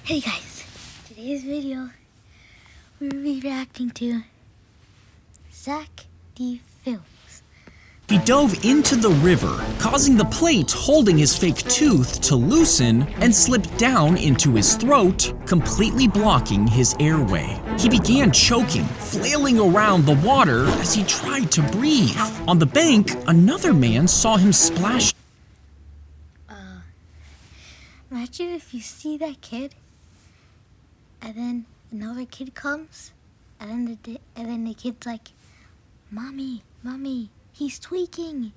Hey guys, today's video we'll be reacting to Zack d.Films. He dove into the river, causing the plate holding his fake tooth to loosen and slip down into his throat, completely blocking his airway. He began choking, flailing around the water as he tried to breathe. On the bank, another man saw him splash. Imagine if you see that kid, and then another kid comes, and then the kid's like, "Mommy, mommy, he's tweaking,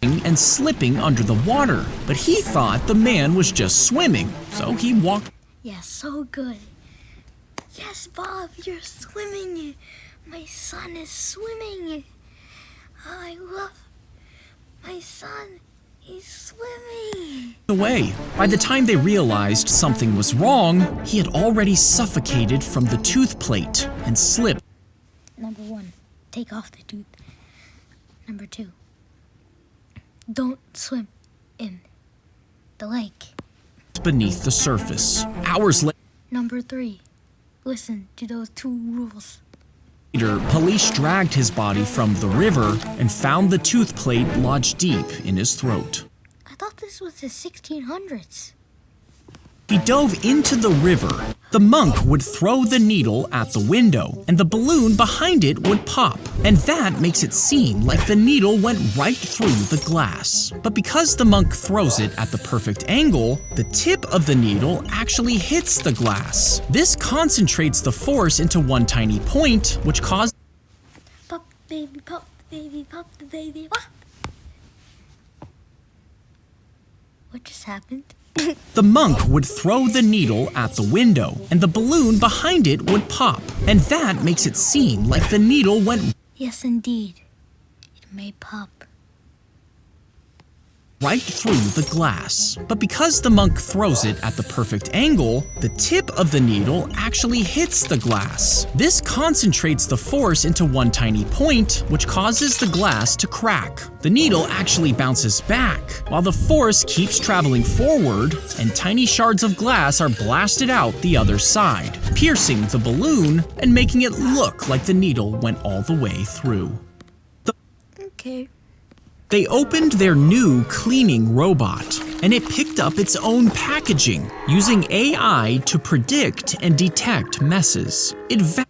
and slipping under the water, but he thought the man was just swimming, so he walked. Yeah, so good. Yes, Bob, you're swimming. My son is swimming. Oh, I love my son. He's swimming. Away. By the time they realized something was wrong, he had already suffocated from the tooth plate and slipped. Number 1, take off the tooth. Number 2, don't swim in the lake Beneath the surface. Hours later, Number 3, listen to those 2 rules. police dragged his body from the river and found the tooth plate lodged deep in his throat. I thought this was the 1600s. He dove into the river. The monk would throw the needle at the window, and the balloon behind it would pop. And that makes it seem like the needle went right through the glass. But because the monk throws it at the perfect angle, the tip of the needle actually hits the glass. This concentrates the force into one tiny point, which caused Pop the baby, pop the baby, pop the baby, pop. What just happened? the monk would throw the needle at the window, and the balloon behind it would pop. And that makes it seem like the needle went. Yes, indeed. It may pop Right through the glass. But because the monk throws it at the perfect angle, the tip of the needle actually hits the glass. This concentrates the force into one tiny point, which causes the glass to crack. The needle actually bounces back, while the force keeps traveling forward, and tiny shards of glass are blasted out the other side, piercing the balloon and making it look like the needle went all the way through. Okay. They opened their new cleaning robot, and it picked up its own packaging, using AI to predict and detect messes. Is the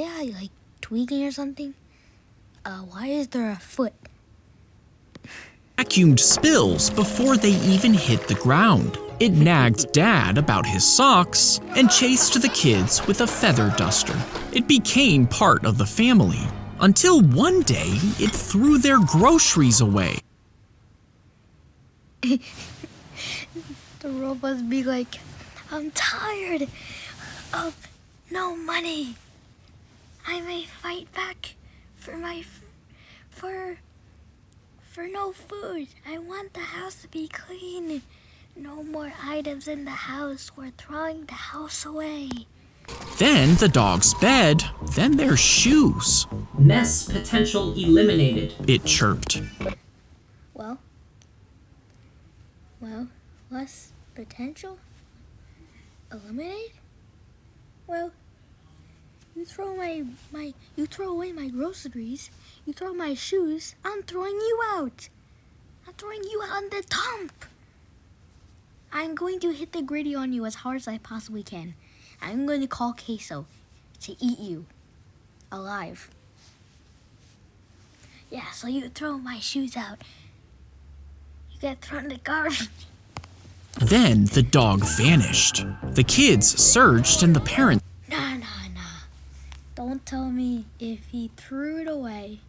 AI like tweaking or something? Why is there a foot? Vacuumed spills before they even hit the ground. It nagged Dad about his socks and chased the kids with a feather duster. It became part of the family. Until one day, it threw their groceries away. The robots be like, I'm tired of no money. I may fight back for no food. I want the house to be clean. No more items in the house. We're throwing the house away. Then the dog's bed, then their shoes. Mess potential eliminated. It chirped. Well, less potential? Eliminate? Well, you throw you throw away my groceries, you throw my shoes, I'm throwing you out. I'm throwing you out on the dump. I'm going to hit the gritty on you as hard as I possibly can. I'm going to call Queso to eat you alive. Yeah, so you throw my shoes out. You get thrown in the garbage. Then the dog vanished. The kids surged and the parents. Nah. Don't tell me if he threw it away.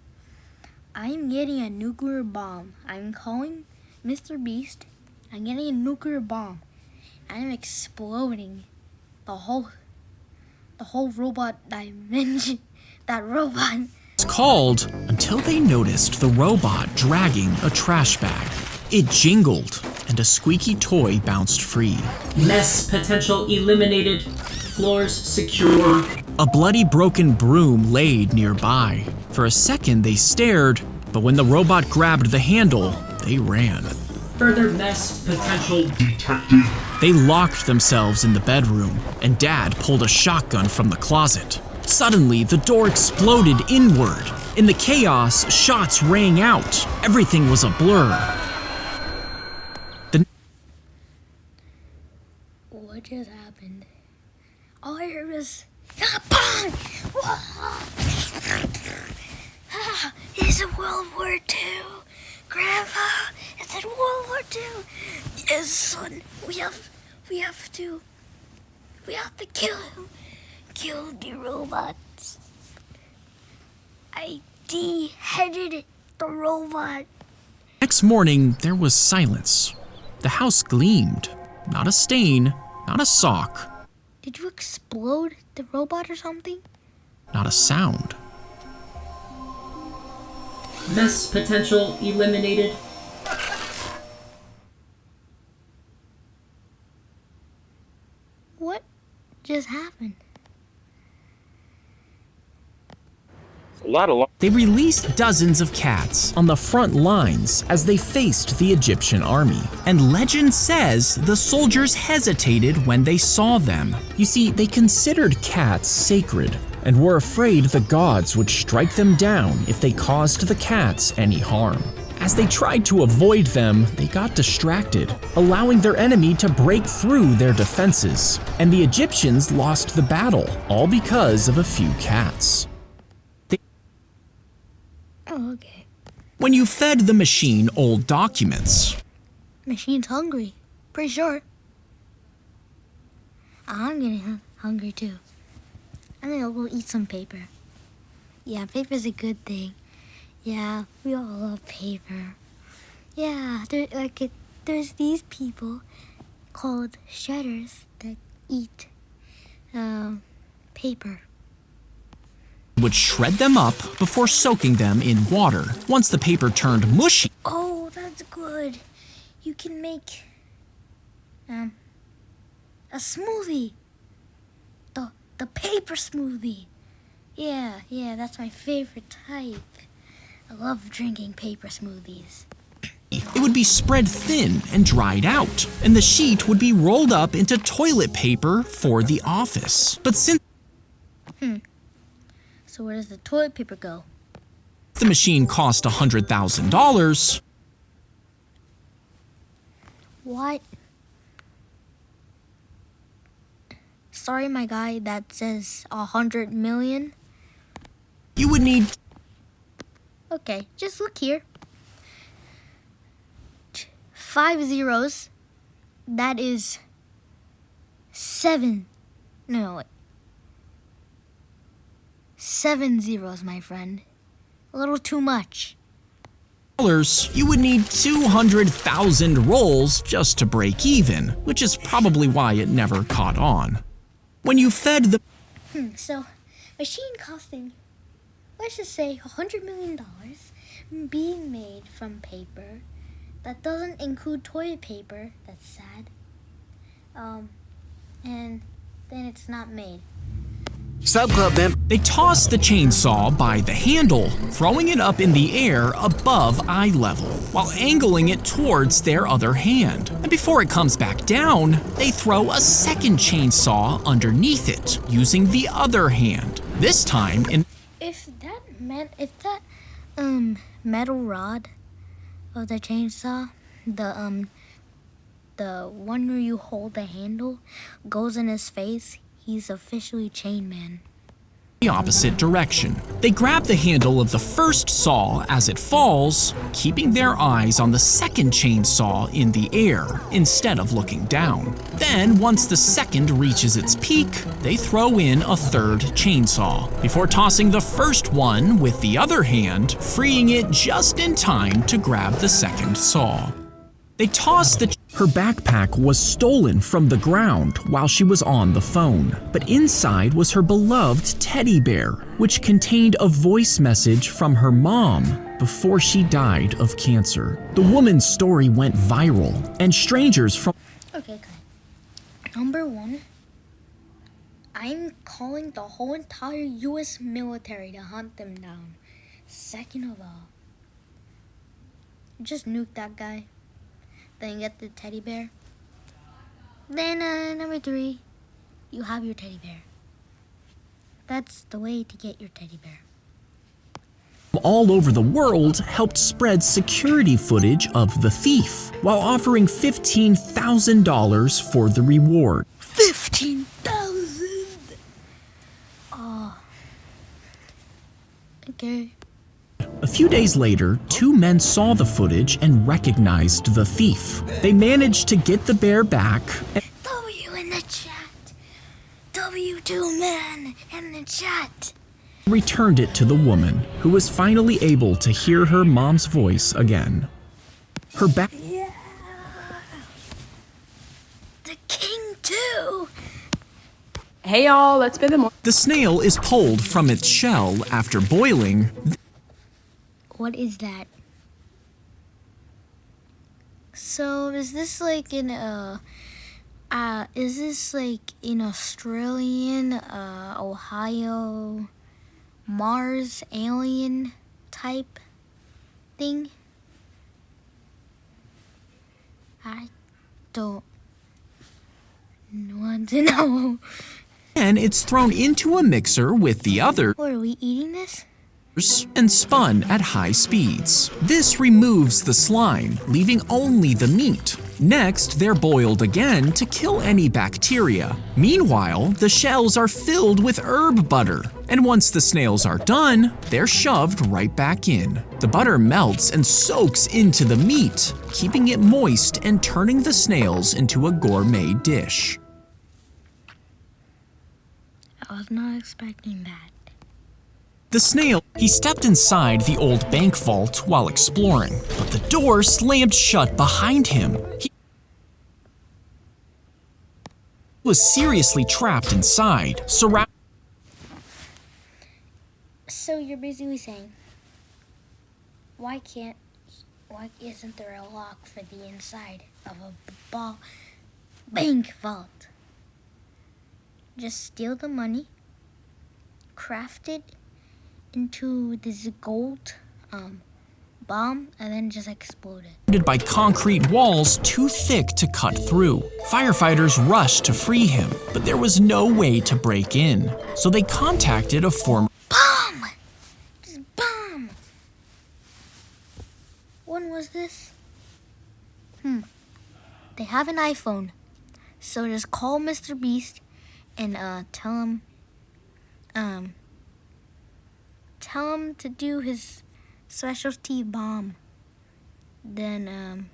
I'm getting a nuclear bomb. I'm calling Mr. Beast. I'm getting a nuclear bomb. I'm exploding the whole robot dimension. That robot. Called until they noticed the robot dragging a trash bag. It jingled, and a squeaky toy bounced free. Mess potential eliminated. Floors secure. A bloody broken broom laid nearby. For a second they stared, but when the robot grabbed the handle, they ran. Further mess potential detected. They locked themselves in the bedroom, and Dad pulled a shotgun from the closet. Suddenly, the door exploded inward. In the chaos, shots rang out. Everything was a blur. What just happened? All I heard was bang! It's a World War II, Grandpa. It's in World War II. Yes, son. We have to kill the robots. I de-headed the robot. Next morning, there was silence. The house gleamed. Not a stain, not a sock, Did you explode the robot or something? not a sound. Mess potential eliminated. What just happened? They released dozens of cats on the front lines as they faced the Egyptian army. And legend says the soldiers hesitated when they saw them. You see, they considered cats sacred and were afraid the gods would strike them down if they caused the cats any harm. As they tried to avoid them, they got distracted, allowing their enemy to break through their defenses. And the Egyptians lost the battle, all because of a few cats. Oh, okay. When you fed the machine old documents, Machine's hungry. Pretty sure. I'm getting hungry too. I'm gonna go eat some paper. Yeah, paper's a good thing. Yeah, we all love paper. Yeah, there's these people called shredders that eat paper. would shred them up before soaking them in water. Once the paper turned mushy, Oh, that's good. You can make a smoothie. The paper smoothie. Yeah, that's my favorite type. I love drinking paper smoothies. it would be spread thin and dried out, and the sheet would be rolled up into toilet paper for the office. But since So where does the toilet paper go? the machine cost $100,000, What? Sorry, my guy, that says 100 million. you would need Okay, just look here. 5 zeros. That is 7. No, wait. 7 zeros, my friend. A little too much. you would need 200,000 rolls just to break even, which is probably why it never caught on. When you fed the So, machine costing, let's just say $100 million being made from paper. That doesn't include toilet paper. That's sad. And then it's not made. Sub Club member. They toss the chainsaw by the handle, throwing it up in the air above eye level, while angling it towards their other hand. And before it comes back down, they throw a second chainsaw underneath it, using the other hand. This time in If that metal rod of the chainsaw, the one where you hold the handle, goes in his face, he's officially Chain Man. the opposite direction. They grab the handle of the first saw as it falls, keeping their eyes on the second chainsaw in the air instead of looking down. Then, once the second reaches its peak, they throw in a third chainsaw, before tossing the first one with the other hand, freeing it just in time to grab the second saw. They tossed Her backpack was stolen from the ground while she was on the phone, but inside was her beloved teddy bear, which contained a voice message from her mom before she died of cancer. The woman's story went viral, and strangers from Okay, Number 1, I'm calling the whole entire U.S. military to hunt them down. Second of all, just nuke that guy. then get the teddy bear. Then number 3, you have your teddy bear. That's the way to get your teddy bear. All over the world helped spread security footage of the thief, while offering $15,000 for the reward. 15,000. Oh. Okay. A few days later, 2 men saw the footage and recognized the thief. They managed to get the bear back and W in the chat. W2 man in the chat. returned it to the woman, who was finally able to hear her mom's voice again. Her back Yeah. The king too. Hey y'all, let's spend the morning. The snail is pulled from its shell after boiling. What is that? So is this like in is this like in Australian, Ohio, Mars alien type thing? I don't want to know. And it's thrown into a mixer with the others What, are we eating this? and spun at high speeds. This removes the slime, leaving only the meat. Next, they're boiled again to kill any bacteria. Meanwhile, the shells are filled with herb butter. And once the snails are done, they're shoved right back in. The butter melts and soaks into the meat, keeping it moist and turning the snails into a gourmet dish. I was not expecting that. The snail, he stepped inside the old bank vault while exploring, but the door slammed shut behind him. He was seriously trapped inside, surrounded. So you're basically saying, why isn't there a lock for the inside of a bank vault? Just steal the money, craft it into this gold bomb, and then just explode it. By concrete walls too thick to cut through. Firefighters rushed to free him, but there was no way to break in. So they contacted a former Bomb! Just bomb! When was this? They have an iPhone. So just call Mr. Beast and tell him to do his specialty bomb. Then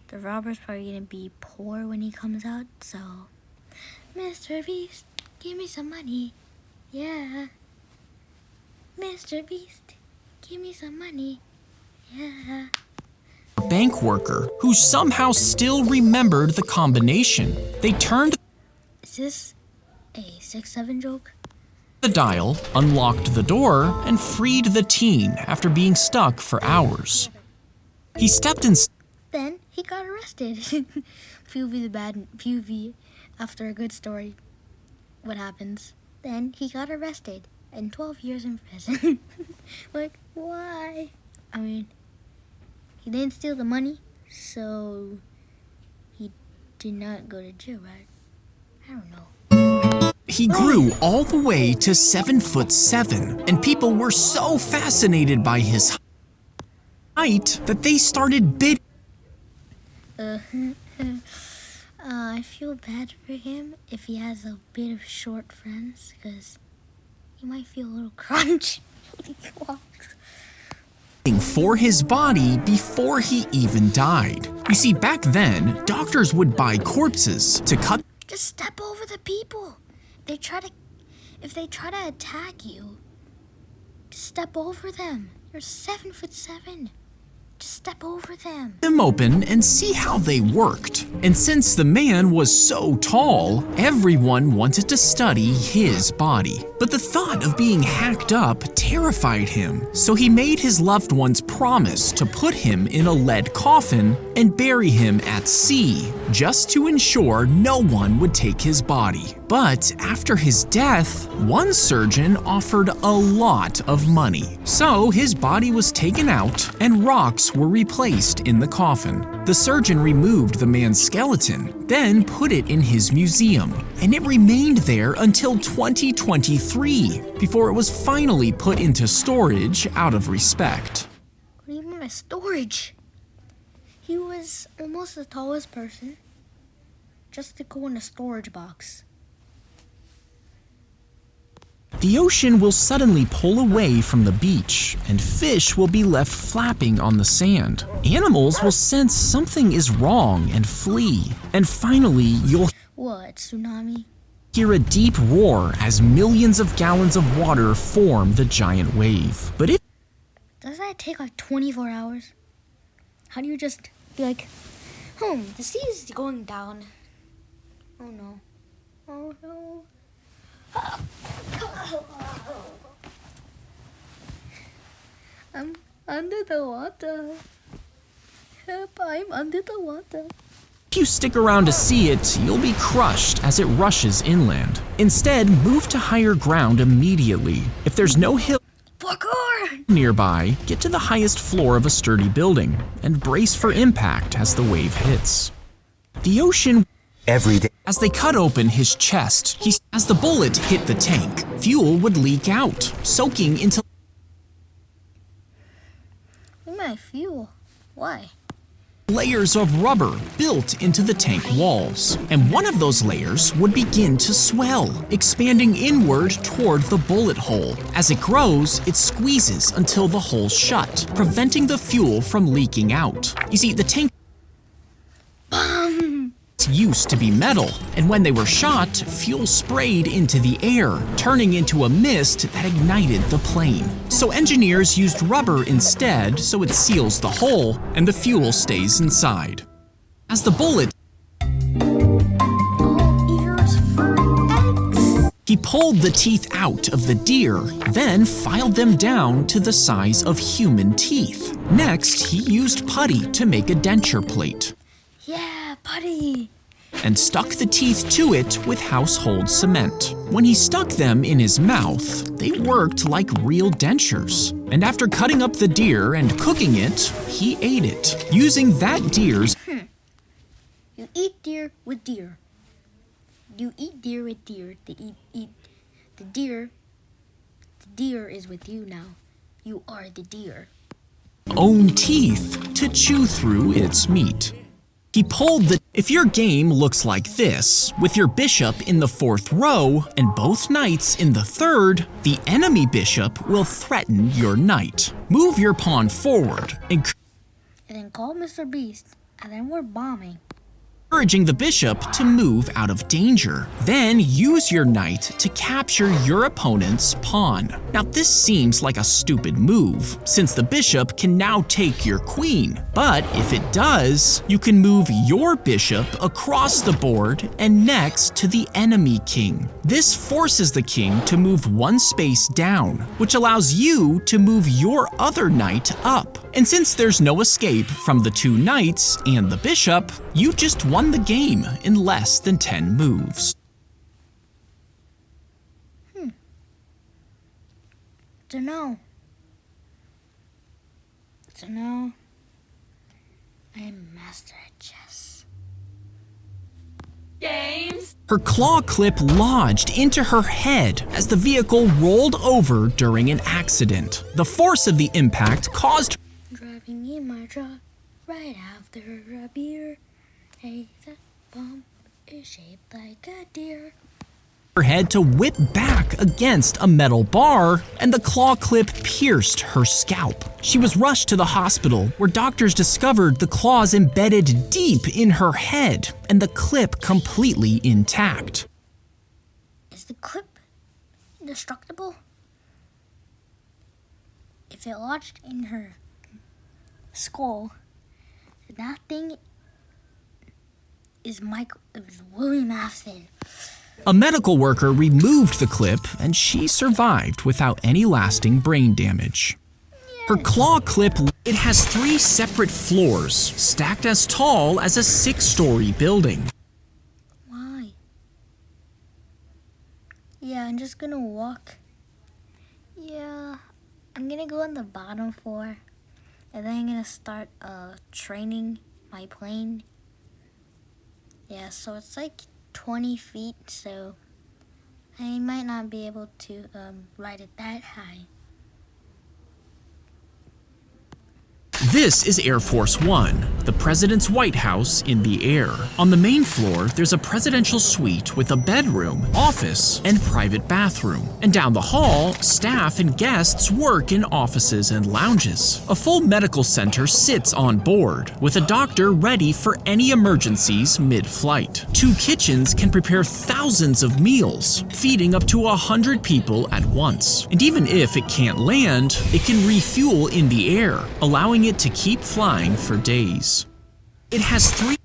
the robber's probably gonna be poor when he comes out, so Mr. Beast, give me some money. Yeah. Mr. Beast, give me some money. Yeah. bank worker who somehow still remembered the combination. They turned Is this a 6-7 joke? the dial, unlocked the door, and freed the teen after being stuck for hours. He stepped in. Then he got arrested. POV after a good story. What happens? Then he got arrested and 12 years in prison. Like, why? I mean, he didn't steal the money, so he did not go to jail, right? I don't know. He grew all the way to 7'7", and people were so fascinated by his height that they started bidding. I feel bad for him if he has a bit of short friends, because he might feel a little crunch when he walks. For his body before he even died. You see, back then, doctors would buy corpses to cut. Just step over the people. If they try to attack you, just step over them. You're 7'7". Just step over them. Them open and see how they worked. And since the man was so tall, everyone wanted to study his body. But the thought of being hacked up terrified him, so he made his loved ones promise to put him in a lead coffin and bury him at sea, just to ensure no one would take his body. But after his death, one surgeon offered a lot of money. So his body was taken out and rocks were replaced in the coffin. The surgeon removed the man's skeleton, then put it in his museum, and it remained there until 2023, before it was finally put into storage out of respect. What do you mean by storage? He was almost the tallest person, just to go in a storage box. The ocean will suddenly pull away from the beach, and fish will be left flapping on the sand. Animals will sense something is wrong and flee. And finally, you'll What, tsunami? hear a deep roar as millions of gallons of water form the giant wave. But if Does that take like 24 hours? How do you just be like, the sea is going down. Oh no. Oh no. I'm under the water. Help, I'm under the water. you stick around to see it, you'll be crushed as it rushes inland. Instead, move to higher ground immediately. If there's no hill Parkour! nearby, get to the highest floor of a sturdy building and brace for impact as the wave hits. The ocean Every day. As they cut open his chest, as the bullet hit the tank, fuel would leak out, soaking into My fuel. Why? layers of rubber built into the tank walls. And one of those layers would begin to swell, expanding inward toward the bullet hole. As it grows, it squeezes until the hole's shut, preventing the fuel from leaking out. You see, the tank used to be metal, and when they were shot, fuel sprayed into the air, turning into a mist that ignited the plane. So engineers used rubber instead, so it seals the hole and the fuel stays inside. As the bullet, All ears for eggs. he pulled the teeth out of the deer, then filed them down to the size of human teeth. Next, he used putty to make a denture plate, Yeah, buddy. and stuck the teeth to it with household cement. When he stuck them in his mouth, they worked like real dentures. And after cutting up the deer and cooking it, he ate it, using that deer's You eat deer with deer. You eat deer with deer. The deer. The deer is with you now. You are the deer. own teeth to chew through its meat. He pulled the... If your game looks like this, with your bishop in the 4th row and both knights in the 3rd, the enemy bishop will threaten your knight. Move your pawn forward, And then call Mr. Beast. And then we're bombing. encouraging the bishop to move out of danger. Then use your knight to capture your opponent's pawn. Now this seems like a stupid move, since the bishop can now take your queen. But if it does, you can move your bishop across the board and next to the enemy king. This forces the king to move one space down, which allows you to move your other knight up. And since there's no escape from the 2 knights and the bishop, you just won the game in less than 10 moves. Dunno. I'm master at chess. Her claw clip lodged into her head as the vehicle rolled over during an accident. The force of the impact caused Driving in my truck right after a beer. Hey, that bomb is shaped like a deer. her head to whip back against a metal bar, and the claw clip pierced her scalp. She was rushed to the hospital, where doctors discovered the claws embedded deep in her head and the clip completely intact. Is the clip indestructible? If it lodged in her skull, that thing is William Afton. A medical worker removed the clip, and she survived without any lasting brain damage. Her claw clip, it has 3 separate floors, stacked as tall as a 6-story building. Why? I'm just gonna walk. Yeah, I'm gonna go on the bottom floor. And then I'm gonna start training my plane. Yeah, so it's like 20 feet, so I might not be able to ride it that high. This is Air Force One, the president's White House in the air. On the main floor, there's a presidential suite with a bedroom, office, and private bathroom. And down the hall, staff and guests work in offices and lounges. A full medical center sits on board, with a doctor ready for any emergencies mid-flight. 2 kitchens can prepare thousands of meals, feeding up to 100 people at once. And even if it can't land, it can refuel in the air, allowing it to keep flying for days. It has 3.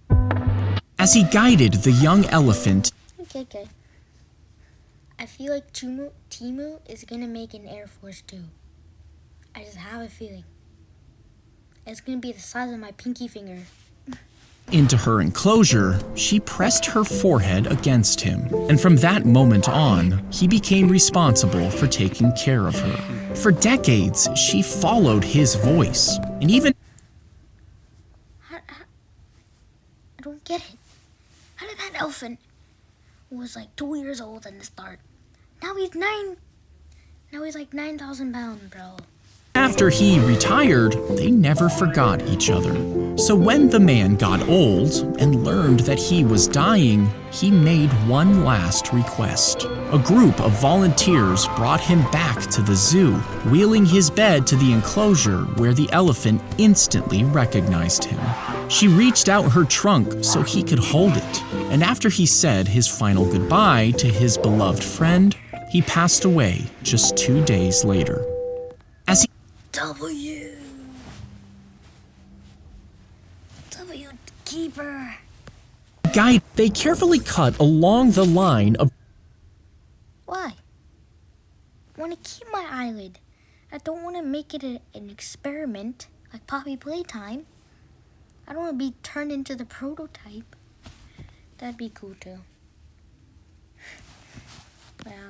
As he guided the young elephant, Okay. I feel like Timu is gonna make an Air Force 2. I just have a feeling. It's gonna be the size of my pinky finger. into her enclosure, she pressed her forehead against him. And from that moment on, he became responsible for taking care of her. For decades, she followed his voice, and even I don't get it. How did that elephant, who was like 2 years old in the start, now he's like 9,000 pounds, bro. after he retired, they never forgot each other. So when the man got old and learned that he was dying, he made one last request. A group of volunteers brought him back to the zoo, wheeling his bed to the enclosure where the elephant instantly recognized him. She reached out her trunk so he could hold it, and after he said his final goodbye to his beloved friend, he passed away just 2 days later. As he W keeper. they carefully cut along the line of Why? I want to keep my eyelid. I don't want to make it an experiment like Poppy Playtime. I don't want to be turned into the prototype. That'd be cool too.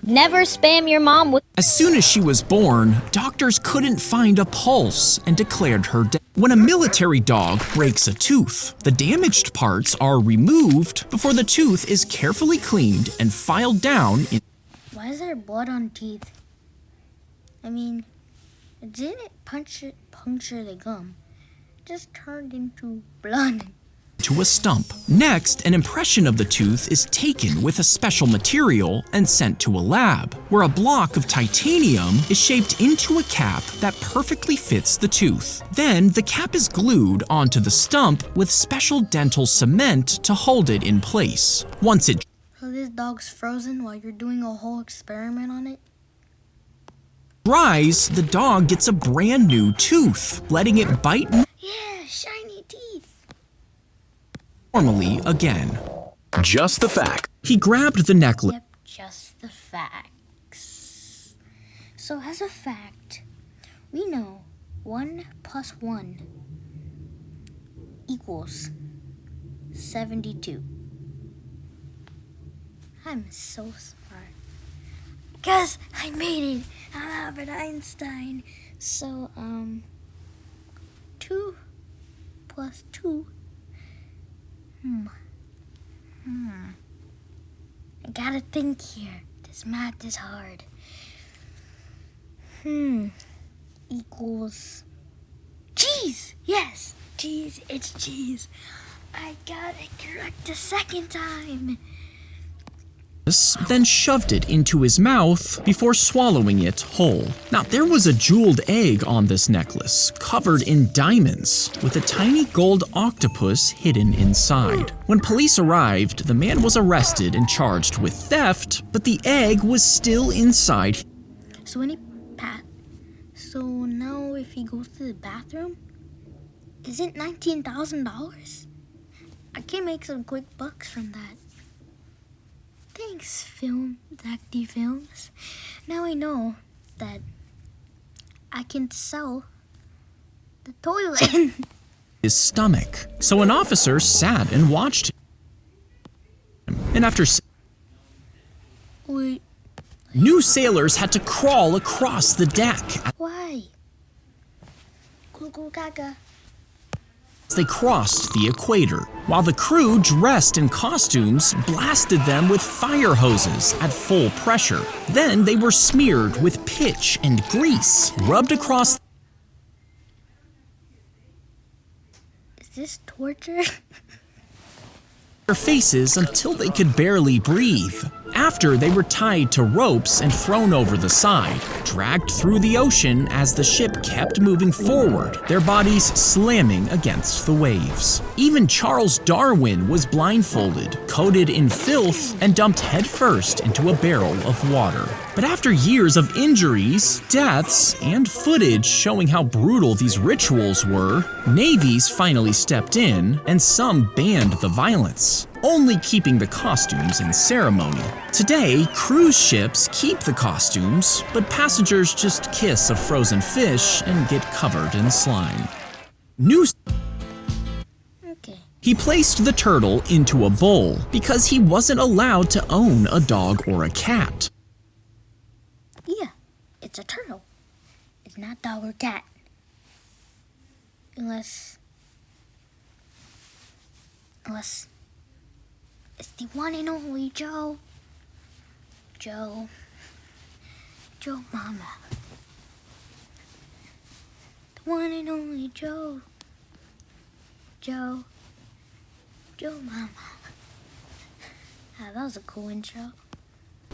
Never spam your mom with. As soon as she was born, doctors couldn't find a pulse and declared her dead. When a military dog breaks a tooth, the damaged parts are removed before the tooth is carefully cleaned and filed down in. Why is there blood on teeth? I mean, it didn't puncture the gum. It just turned into blood. To a stump. Next, an impression of the tooth is taken with a special material and sent to a lab, where a block of titanium is shaped into a cap that perfectly fits the tooth. Then, the cap is glued onto the stump with special dental cement to hold it in place. Once it So this dog's frozen while you're doing a whole experiment on it? dries, the dog gets a brand new tooth, letting it bite Yeah, shiny teeth. normally again. Just the fact. He grabbed the necklace. Yep, just the facts. So as a fact, we know 1 + 1 equals 72. I'm so smart. Because I made it. I'm Albert Einstein. So, 2 + 2. I gotta think here. This math is hard. Equals cheese. Yes, cheese. It's cheese. I got it correct the second time. Then shoved it into his mouth before swallowing it whole. Now, there was a jeweled egg on this necklace, covered in diamonds, with a tiny gold octopus hidden inside. When police arrived, the man was arrested and charged with theft, but the egg was still inside. So So now if he goes to the bathroom, is it $19,000? I can make some quick bucks from that. Thanks, Zack d.Films. Now I know that I can sell the toilet. His stomach. So an officer sat and watched him. And after Wait, New sailors had to crawl across the deck. Why? Cuckoo gaga. As they crossed the equator, while the crew dressed in costumes blasted them with fire hoses at full pressure. Then they were smeared with pitch and grease, rubbed across Is this torture? their faces until they could barely breathe. After, they were tied to ropes and thrown over the side, dragged through the ocean as the ship kept moving forward, their bodies slamming against the waves. Even Charles Darwin was blindfolded, coated in filth, and dumped headfirst into a barrel of water. But after years of injuries, deaths, and footage showing how brutal these rituals were, navies finally stepped in, and some banned the violence, only keeping the costumes and ceremony. Today, cruise ships keep the costumes, but passengers just kiss a frozen fish and get covered in slime. Okay. He placed the turtle into a bowl because he wasn't allowed to own a dog or a cat. Yeah, it's a turtle. It's not dog or cat. Unless it's the one and only Joe Mama. The one and only Joe Mama. Ah, that was a cool intro.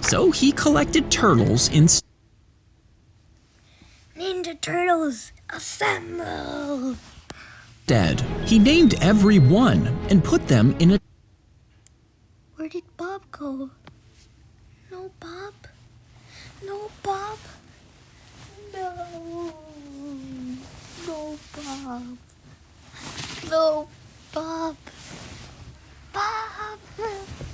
So he collected turtles instead. Ninja Turtles, assemble! He named every one and put them in a Where did Bob go? No Bob? No Bob? No. No Bob. No Bob. Bob.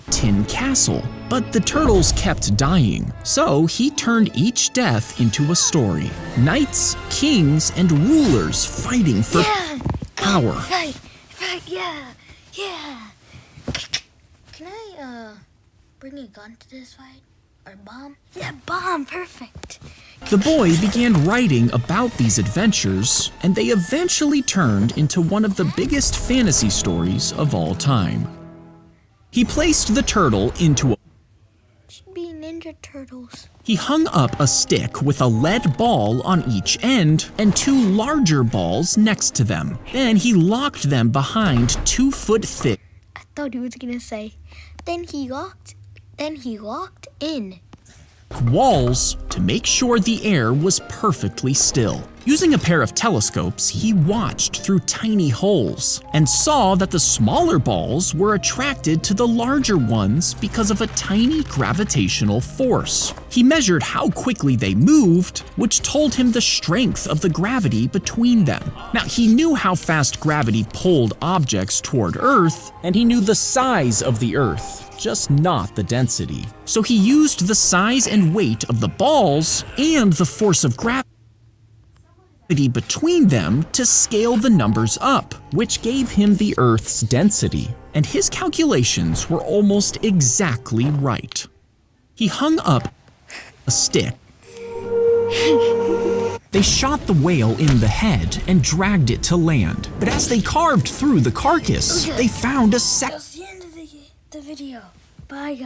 tin castle. But the turtles kept dying, so he turned each death into a story. Knights, kings, and rulers fighting for power. Right, yeah. Can I, bring a gun to this fight? Or bomb? Yeah, bomb, perfect. The boy began writing about these adventures, and they eventually turned into one of the biggest fantasy stories of all time. He placed the turtle into a Should be Ninja Turtles. He hung up a stick with a lead ball on each end and two larger balls next to them. Then he locked them behind 2 foot thick I thought he was gonna say, then he locked in. walls to make sure the air was perfectly still. Using a pair of telescopes, he watched through tiny holes and saw that the smaller balls were attracted to the larger ones because of a tiny gravitational force. He measured how quickly they moved, which told him the strength of the gravity between them. Now, he knew how fast gravity pulled objects toward Earth, and he knew the size of the Earth, just not the density. So he used the size and weight of the balls and the force of gravity between them to scale the numbers up, which gave him the Earth's density. And his calculations were almost exactly right. He hung up a stick. They shot the whale in the head and dragged it to land. But as they carved through the carcass, they found a That's the end of the video. Bye, guys.